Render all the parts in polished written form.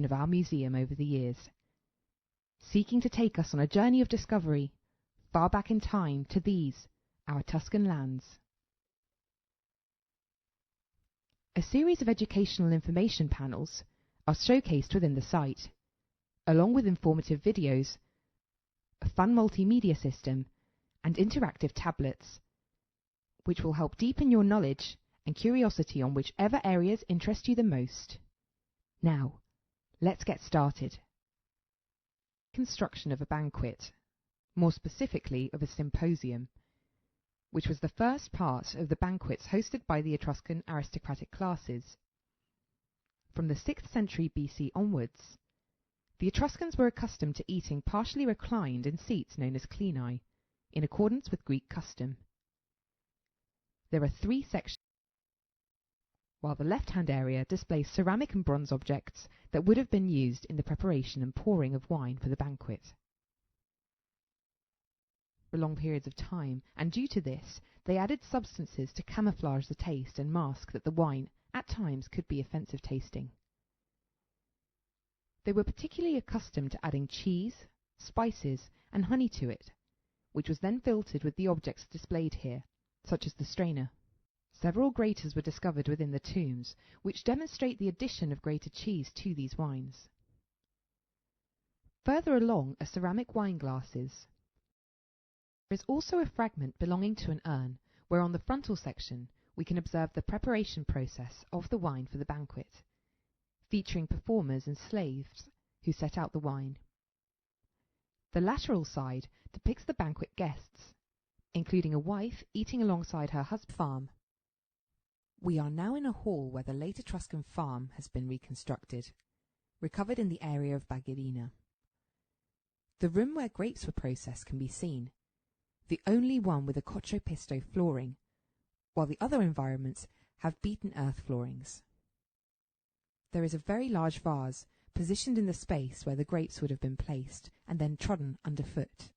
of our museum over the years, seeking to take us on a journey of discovery far back in time to these, our Tuscan lands. A series of educational information panels are showcased within the site, along with informative videos, a fun multimedia system, and interactive tablets, which will help deepen your knowledge and curiosity on whichever areas interest you the most. Now, let's get started. Construction of a banquet, more specifically of a symposium, which was the first part of the banquets hosted by the Etruscan aristocratic classes. From the 6th century BC onwards, the Etruscans were accustomed to eating partially reclined in seats known as clini, in accordance with Greek custom. There are 3 sections, while the left-hand area displays ceramic and bronze objects that would have been used in the preparation and pouring of wine for the banquet. For long periods of time, and due to this, they added substances to camouflage the taste and mask that the wine, at times, could be offensive tasting. They were particularly accustomed to adding cheese, spices, and honey to it, which was then filtered with the objects displayed here, such as the strainer. Several graters were discovered within the tombs, which demonstrate the addition of grated cheese to these wines. Further along are ceramic wine glasses. There is also a fragment belonging to an urn, where on the frontal section we can observe the preparation process of the wine for the banquet, featuring performers and slaves who set out the wine. The lateral side depicts the banquet guests, including a wife eating alongside her husband's farm. We are now in a hall where the late Etruscan farm has been reconstructed, recovered in the area of Bagherina. The room where grapes were processed can be seen, the only one with a coccio-pisto flooring, while the other environments have beaten earth floorings. There is a very large vase positioned in the space where the grapes would have been placed and then trodden underfoot.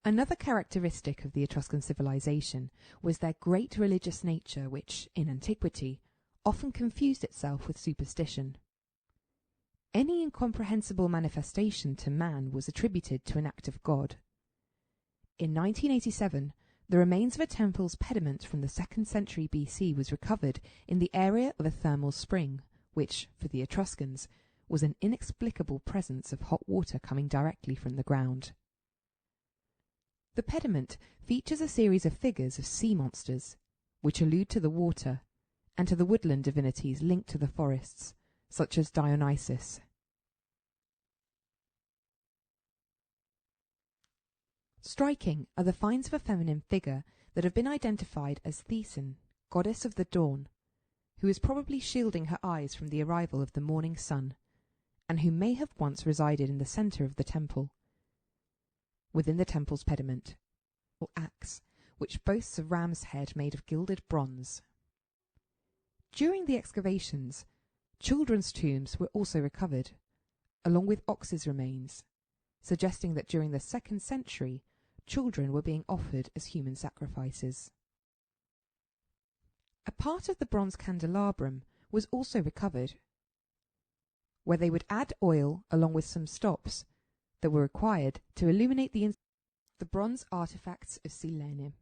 Another characteristic of the Etruscan civilization was their great religious nature, which, in antiquity, often confused itself with superstition. Any incomprehensible manifestation to man was attributed to an act of God. In 1987, the remains of a temple's pediment from the 2nd century BC was recovered in the area of a thermal spring, which, for the Etruscans, was an inexplicable presence of hot water coming directly from the ground. The pediment features a series of figures of sea monsters, which allude to the water, and to the woodland divinities linked to the forests, such as Dionysus. Striking are the finds of a feminine figure that have been identified as Thesan, goddess of the dawn, who is probably shielding her eyes from the arrival of the morning sun, and who may have once resided in the centre of the temple. Within the temple's pediment, an axe, which boasts a ram's head made of gilded bronze. During the excavations, children's tombs were also recovered, along with oxes' remains, suggesting that during the 2nd century, children were being offered as human sacrifices. A part of the bronze candelabrum was also recovered, where they would add oil along with some stops that were required to illuminate the bronze artifacts of Silene.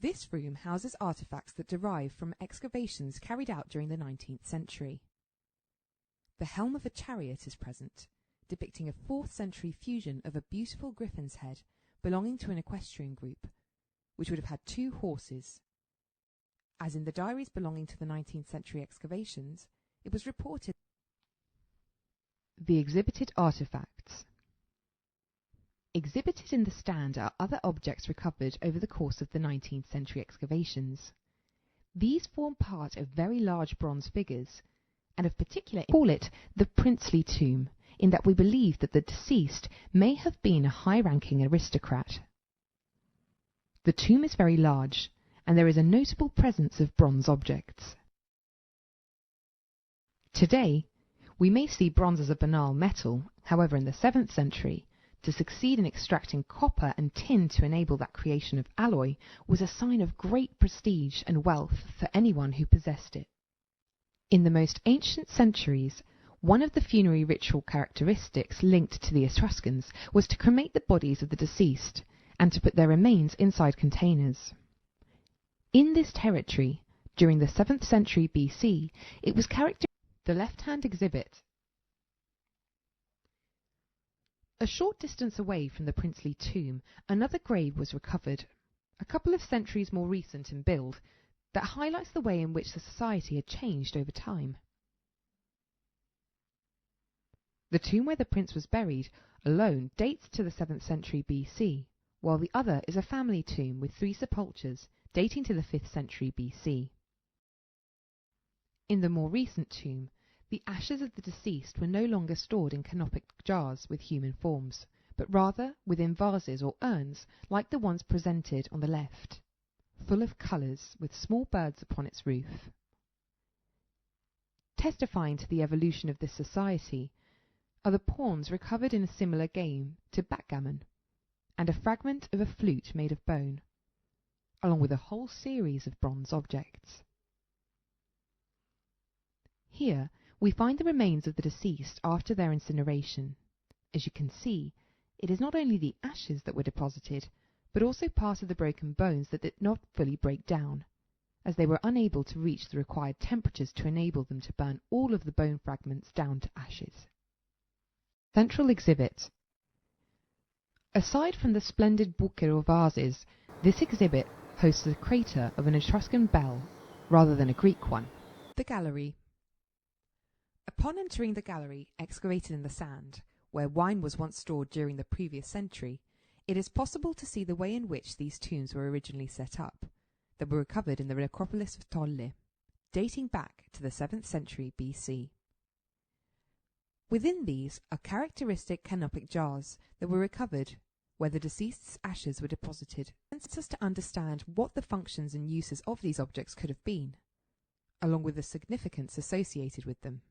This room houses artifacts that derive from excavations carried out during the 19th century. The helm of a chariot is present, depicting a 4th century fusion of a beautiful griffin's head belonging to an equestrian group, which would have had 2 horses. As in the diaries belonging to the 19th century excavations, it was reported. The exhibited artifacts. Exhibited in the stand are other objects recovered over the course of the 19th century excavations. These form part of very large bronze figures, and of particular call it the princely tomb, in that we believe that the deceased may have been a high-ranking aristocrat. The tomb is very large, and there is a notable presence of bronze objects. Today, we may see bronze as a banal metal. However, in the 7th century, to succeed in extracting copper and tin to enable that creation of alloy was a sign of great prestige and wealth for anyone who possessed it. In the most ancient centuries, one of the funerary ritual characteristics linked to the Etruscans was to cremate the bodies of the deceased and to put their remains inside containers. In this territory, during the 7th century BC, it was characteristic. The left-hand exhibit. A short distance away from the princely tomb, another grave was recovered, a couple of centuries more recent in build, that highlights the way in which the society had changed over time. The tomb where the prince was buried alone dates to the 7th century BC, while the other is a family tomb with 3 sepulchres dating to the 5th century BC. In the more recent tomb, the ashes of the deceased were no longer stored in canopic jars with human forms, but rather within vases or urns like the ones presented on the left, full of colours with small birds upon its roof. Testifying to the evolution of this society are the pawns recovered in a similar game to backgammon, and a fragment of a flute made of bone, along with a whole series of bronze objects. Here we find the remains of the deceased after their incineration. As you can see, it is not only the ashes that were deposited, but also part of the broken bones that did not fully break down, as they were unable to reach the required temperatures to enable them to burn all of the bone fragments down to ashes. Central exhibit. Aside from the splendid bouquet or vases, this exhibit hosts the crater of an Etruscan bell rather than a Greek one. The gallery. Upon entering the gallery excavated in the sand, where wine was once stored during the previous century, it is possible to see the way in which these tombs were originally set up, that were recovered in the necropolis of Tolle, dating back to the 7th century BC. Within these are characteristic canopic jars that were recovered where the deceased's ashes were deposited, and helps us to understand what the functions and uses of these objects could have been, along with the significance associated with them.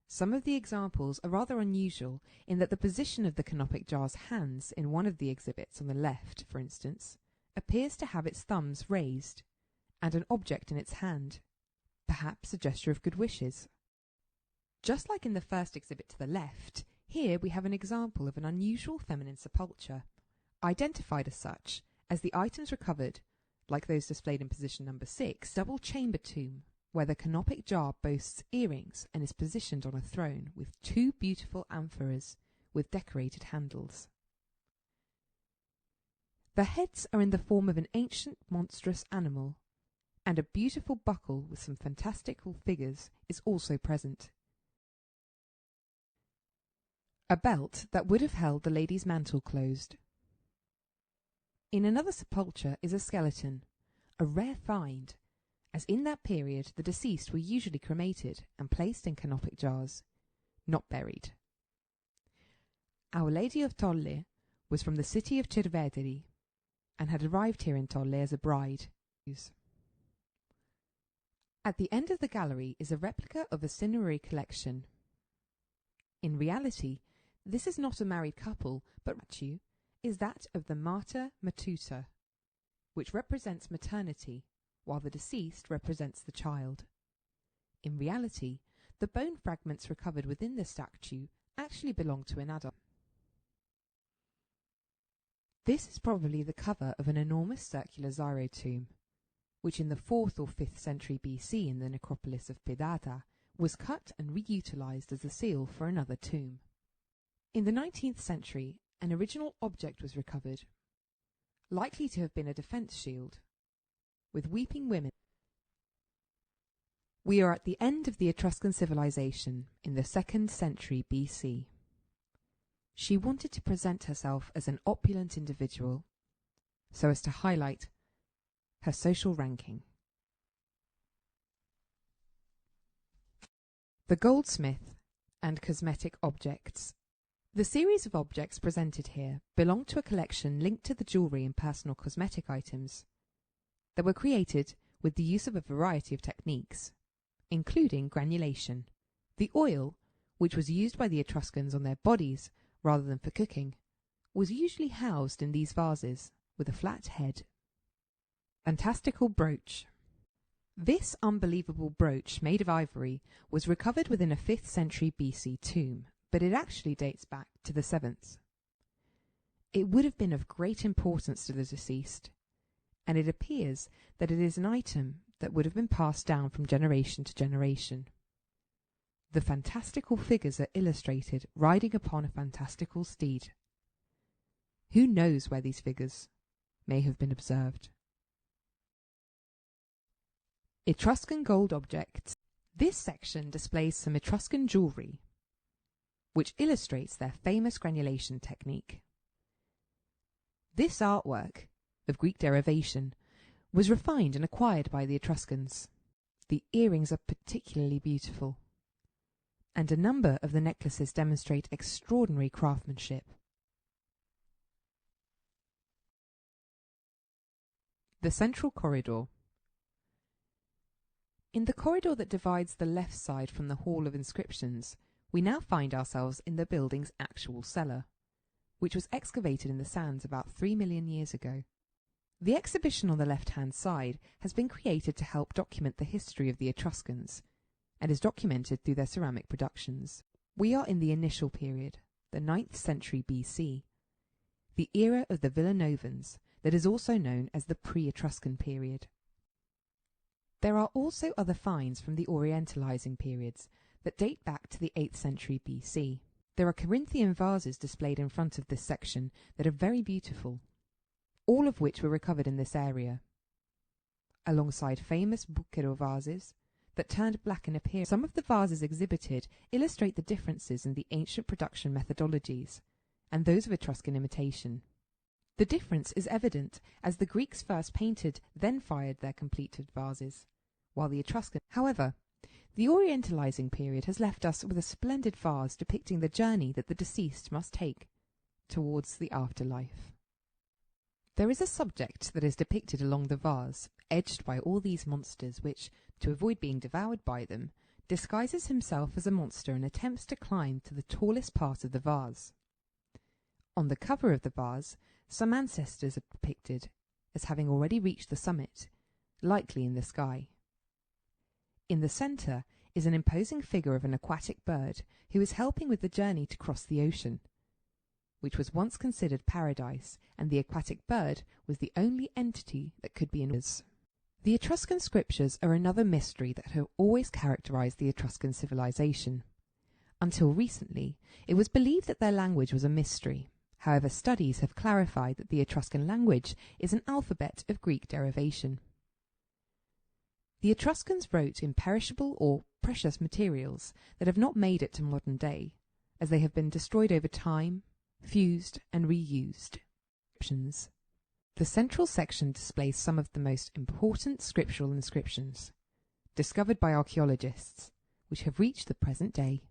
Some of the examples are rather unusual in that the position of the canopic jar's hands in one of the exhibits on the left, for instance, appears to have its thumbs raised and an object in its hand, perhaps a gesture of good wishes. Just like in the first exhibit to the left, here we have an example of an unusual feminine sepulchre, identified as such as the items recovered, like those displayed in position number 6, double-chamber tomb, where the canopic jar boasts earrings and is positioned on a throne with 2 beautiful amphoras with decorated handles. The heads are in the form of an ancient monstrous animal, and a beautiful buckle with some fantastical figures is also present. A belt that would have held the lady's mantle closed. In another sepulchre is a skeleton, a rare find, as in that period the deceased were usually cremated and placed in canopic jars, not buried. Our Lady of Tolle was from the city of Cerveteri and had arrived here in Tolle as a bride. At the end of the gallery is a replica of a cinerary collection. In reality, this is not a married couple, but statue is that of the Mater Matuta, which represents maternity, while the deceased represents the child. In reality, the bone fragments recovered within the statue actually belong to an adult. This is probably the cover of an enormous circular Zyro tomb, which in the 4th or 5th century BC in the necropolis of Pedata was cut and reutilized as a seal for another tomb. In the 19th century, an original object was recovered, likely to have been a defence shield, with weeping women. We are at the end of the Etruscan civilization in the 2nd century BC. She wanted to present herself as an opulent individual, so as to highlight her social ranking. The Goldsmith and Cosmetic objects. The series of objects presented here belong to a collection linked to the jewellery and personal cosmetic items that were created with the use of a variety of techniques, including granulation. The oil, which was used by the Etruscans on their bodies rather than for cooking, was usually housed in these vases with a flat head. Fantastical Broach. This unbelievable brooch made of ivory was recovered within a 5th century BC tomb, but it actually dates back to the 7th. It would have been of great importance to the deceased, and it appears that it is an item that would have been passed down from generation to generation. The fantastical figures are illustrated riding upon a fantastical steed. Who knows where these figures may have been observed? Etruscan gold objects. This section displays some Etruscan jewellery, which illustrates their famous granulation technique. This artwork, of Greek derivation, was refined and acquired by the Etruscans. The earrings are particularly beautiful, and a number of the necklaces demonstrate extraordinary craftsmanship. The central corridor. In the corridor that divides the left side from the Hall of Inscriptions, we now find ourselves in the building's actual cellar, which was excavated in the sands about 3 million years ago. The exhibition on the left-hand side has been created to help document the history of the Etruscans, and is documented through their ceramic productions. We are in the initial period, the 9th century BC, the era of the Villanovans that is also known as the pre-Etruscan period. There are also other finds from the Orientalizing periods that date back to the 8th century BC. There are Corinthian vases displayed in front of this section that are very beautiful, all of which were recovered in this area, alongside famous bucchero vases that turned black in appearance. Some of the vases exhibited illustrate the differences in the ancient production methodologies and those of Etruscan imitation. The difference is evident as the Greeks first painted, then fired their completed vases, while the Etruscan. However, the Orientalizing period has left us with a splendid vase depicting the journey that the deceased must take towards the afterlife. There is a subject that is depicted along the vase, edged by all these monsters which, to avoid being devoured by them, disguises himself as a monster and attempts to climb to the tallest part of the vase. On the cover of the vase, some ancestors are depicted as having already reached the summit, likely in the sky. In the centre is an imposing figure of an aquatic bird who is helping with the journey to cross the ocean, which was once considered paradise, and the aquatic bird was the only entity that could be in us. The Etruscan Scriptures are another mystery that have always characterized the Etruscan civilization. Until recently, it was believed that their language was a mystery. However, studies have clarified that the Etruscan language is an alphabet of Greek derivation. The Etruscans wrote in perishable or precious materials that have not made it to modern day, as they have been destroyed over time, fused and reused. The central section displays some of the most important scriptural inscriptions discovered by archaeologists, which have reached the present day.